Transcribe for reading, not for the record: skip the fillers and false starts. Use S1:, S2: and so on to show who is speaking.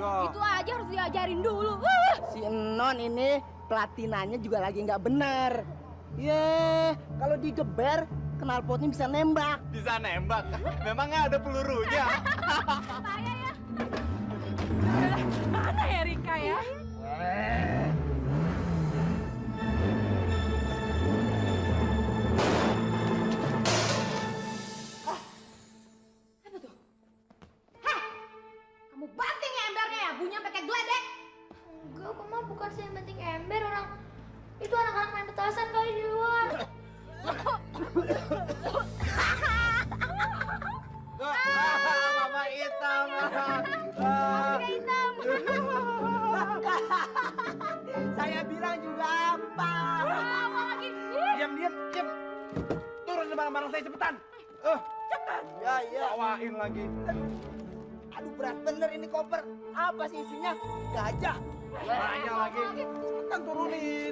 S1: Iya.
S2: Itu aja harus diajarin dulu.
S3: Si Non ini pelatinanya juga lagi nggak bener. Ye, kalau digeber knalpotnya bisa nembak.
S1: Bisa nembak. Memangnya ada pelurunya?
S2: Bahaya ya. Mana ya Rika ya? Kamu banting ya embernya ya, bunyinya pakai geledek.
S4: Enggak, kok mah bukan saya yang penting ember orang. Itu anak-anak main petasan kali di luar.
S1: Mama hitam.
S3: Saya bilang juga apa?
S1: Diam. Turun barang-barang saya cepetan.
S3: Cepat. Ya.
S1: Bawain lagi.
S3: Aduh berat bener ini koper. Apa sih isinya? Gajah.
S1: Banyak lagi. Cepetan turunin.